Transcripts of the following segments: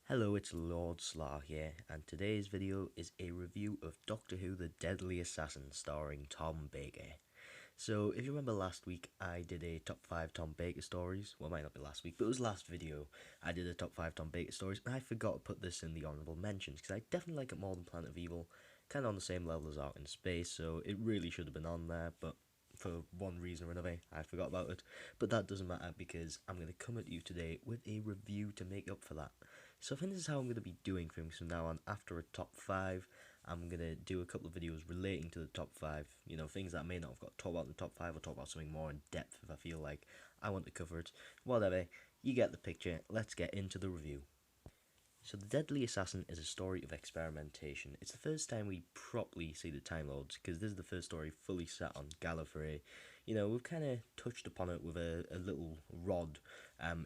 Hello, it's Lord Slaw here, and today's video is a review of Doctor Who The Deadly Assassin starring Tom Baker. So, if you remember last week, I did a top 5 Tom Baker stories. Well, it might not be last week, but it was last video. I did a top 5 Tom Baker stories, and I forgot to put this in the honourable mentions, because I definitely like it more than Planet of Evil. Kind of on the same level as Out in Space, so it really should have been on there, but for one reason or another, I forgot about it. But that doesn't matter, because I'm going to come at you today with a review to make up for that. So I think this is how I'm going to be doing things from now on. After a top 5, I'm going to do a couple of videos relating to the top 5. You know, things that I may not have got talk about in the top 5, or talk about something more in depth if I feel like I want to cover it. Whatever, you get the picture. Let's get into the review. So, The Deadly Assassin is a story of experimentation. It's the first time we properly see the Time Lords, because this is the first story fully set on Gallifrey. You know, we've kind of touched upon it with a little rod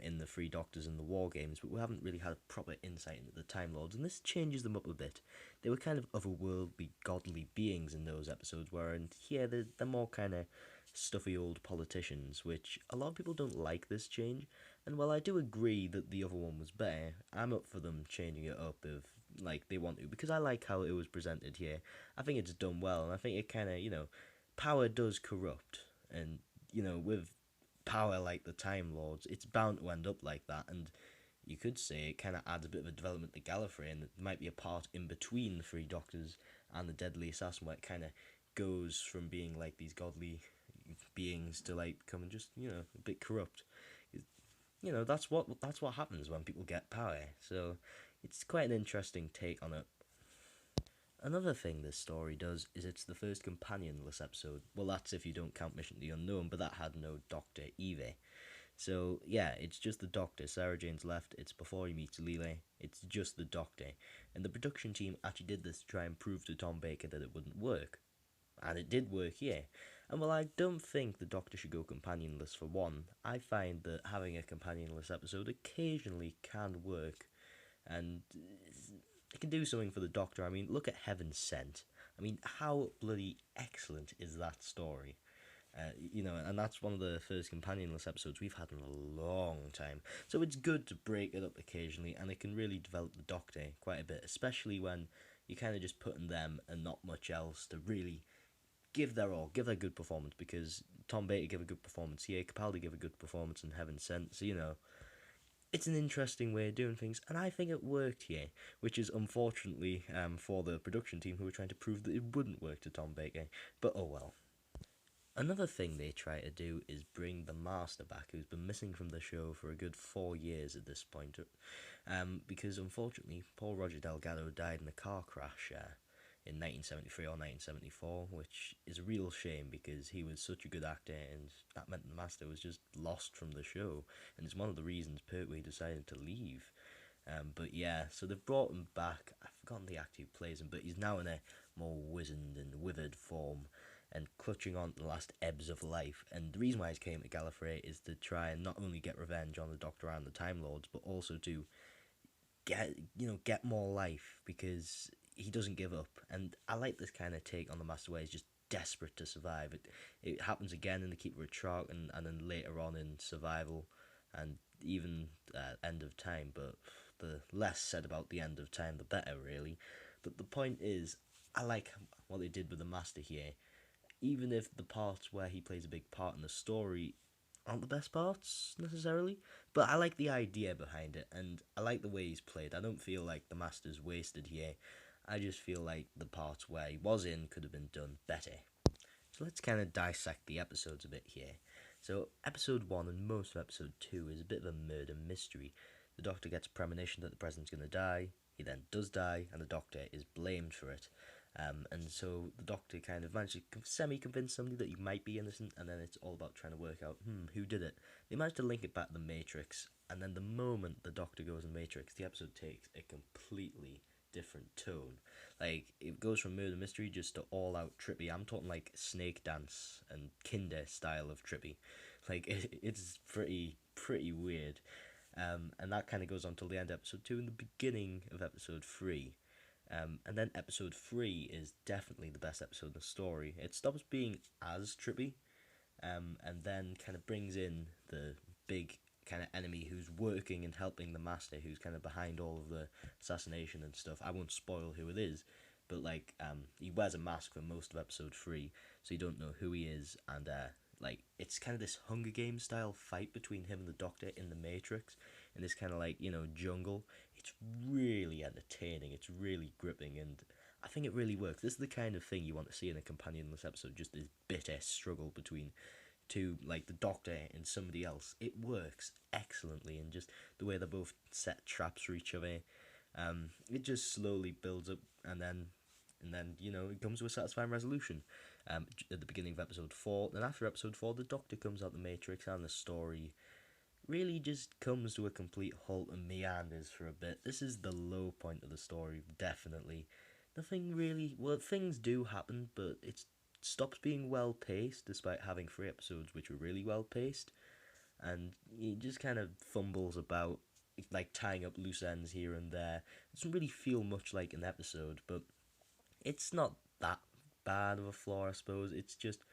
in the Three Doctors and the War Games, but we haven't really had a proper insight into the Time Lords, and this changes them up a bit. They were kind of otherworldly, godly beings in those episodes, where and here they're more kind of stuffy old politicians, which a lot of people don't like this change. And while I do agree that the other one was better, I'm up for them changing it up if like they want to, because I like how it was presented here. I think it's done well, and I think it kind of, power does corrupt, and with power like the Time Lords, it's bound to end up like that. And you could say it kind of adds a bit of a development to Gallifrey, and it might be a part in between the Three Doctors and the Deadly Assassin, where it kind of goes from being like these godly beings to like becoming just a bit corrupt. That's what happens when people get power. So it's quite an interesting take on it. Another thing this story does is it's the first companionless episode. Well, that's if you don't count Mission to the Unknown, but that had no Doctor either. So yeah, it's just the Doctor. Sarah Jane's left. It's before he meets Leela. It's just the Doctor, and the production team actually did this to try and prove to Tom Baker that it wouldn't work. And it did work here. And while I don't think the Doctor should go companionless for one, I find that having a companionless episode occasionally can work, and it can do something for the Doctor. I mean, look at Heaven Sent. I mean, how bloody excellent is that story? And that's one of the first companionless episodes we've had in a long time. So it's good to break it up occasionally, and it can really develop the Doctor quite a bit, especially when you're kind of just putting them and not much else to really give their all, give their good performance, because Tom Baker gave a good performance here, Capaldi gave a good performance in Heaven Sent, so it's an interesting way of doing things, and I think it worked here, which is unfortunately for the production team who were trying to prove that it wouldn't work to Tom Baker, but oh well. Another thing they try to do is bring the Master back, who's been missing from the show for a good 4 years at this point, because unfortunately Paul Roger Delgado died in a car crash in 1973 or 1974, which is a real shame because he was such a good actor, and that meant the Master was just lost from the show, and it's one of the reasons Pertwee decided to leave. But yeah, so they've brought him back. I've forgotten the actor who plays him, but he's now in a more wizened and withered form and clutching on to the last ebbs of life. And the reason why he came to Gallifrey is to try and not only get revenge on the Doctor and the Time Lords, but also to get more life, because he doesn't give up. And I like this kind of take on the Master where he's just desperate to survive. It happens again in the Keeper of Chalk, and then later on in Survival, and even End of Time. But the less said about the End of Time, the better, really. But the point is, I like what they did with the Master here. Even if the parts where he plays a big part in the story aren't the best parts necessarily, but I like the idea behind it, and I like the way he's played. I don't feel like the Master's wasted here. I just feel like the parts where he was in could have been done better. So let's kind of dissect the episodes a bit here. So episode 1 and most of episode 2 is a bit of a murder mystery. The Doctor gets a premonition that the President's going to die. He then does die, and the Doctor is blamed for it. And so the Doctor kind of managed to semi-convince somebody that he might be innocent, and then it's all about trying to work out, who did it. They managed to link it back to the Matrix, and then the moment the Doctor goes in Matrix, the episode takes a completely different tone. Like, it goes from murder mystery just to all-out trippy. I'm talking like Snake Dance and Kinder style of trippy. Like, it's pretty weird. And that kind of goes on till the end of episode 2 and the beginning of episode 3. And then episode 3 is definitely the best episode in the story. It stops being as trippy, and then kind of brings in the big kind of enemy who's working and helping the master, who's kind of behind all of the assassination and stuff. I won't spoil who it is, but like he wears a mask for most of episode 3, so you don't know who he is, and like it's kind of this Hunger Games style fight between him and the Doctor in the Matrix, in this kind of like, you know, jungle. It's really entertaining. It's really gripping, and I think it really works. This is the kind of thing you want to see in a companionless episode. Just this bitter struggle between two, like the Doctor and somebody else. It works excellently, and just the way they both set traps for each other. It just slowly builds up, and then you know it comes to a satisfying resolution. At the beginning of episode 4, then after episode 4, the Doctor comes out the Matrix, and the story really just comes to a complete halt and meanders for a bit. This is the low point of the story, definitely. Nothing really. Well, things do happen, but it stops being well paced, despite having 3 episodes which were really well paced, and it just kind of fumbles about, like tying up loose ends here and there. It doesn't really feel much like an episode, but it's not that bad of a flaw, I suppose. It's just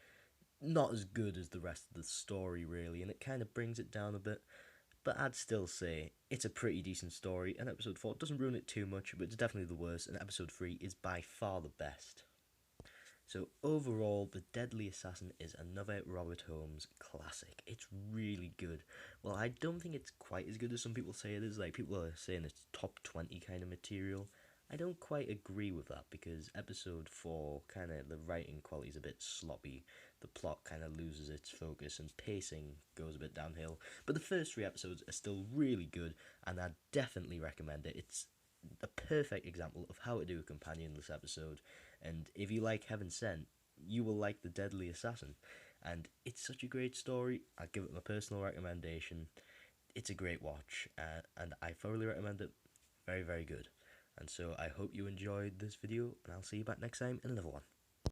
not as good as the rest of the story, really, and it kind of brings it down a bit. But I'd still say it's a pretty decent story, and episode 4 doesn't ruin it too much, but it's definitely the worst, and episode 3 is by far the best. So overall, The Deadly Assassin is another Robert Holmes classic. It's really good. Well, I don't think it's quite as good as some people say it is. Like, people are saying it's top 20 kind of material. I don't quite agree with that, because episode 4, kind of, the writing quality is a bit sloppy. The plot kind of loses its focus, and pacing goes a bit downhill. But the first 3 episodes are still really good, and I definitely recommend it. It's a perfect example of how to do a companionless episode, and if you like Heaven Sent, you will like The Deadly Assassin. And it's such a great story. I give it my personal recommendation. It's a great watch, and I thoroughly recommend it. Very, very good. And so I hope you enjoyed this video, and I'll see you back next time in another one.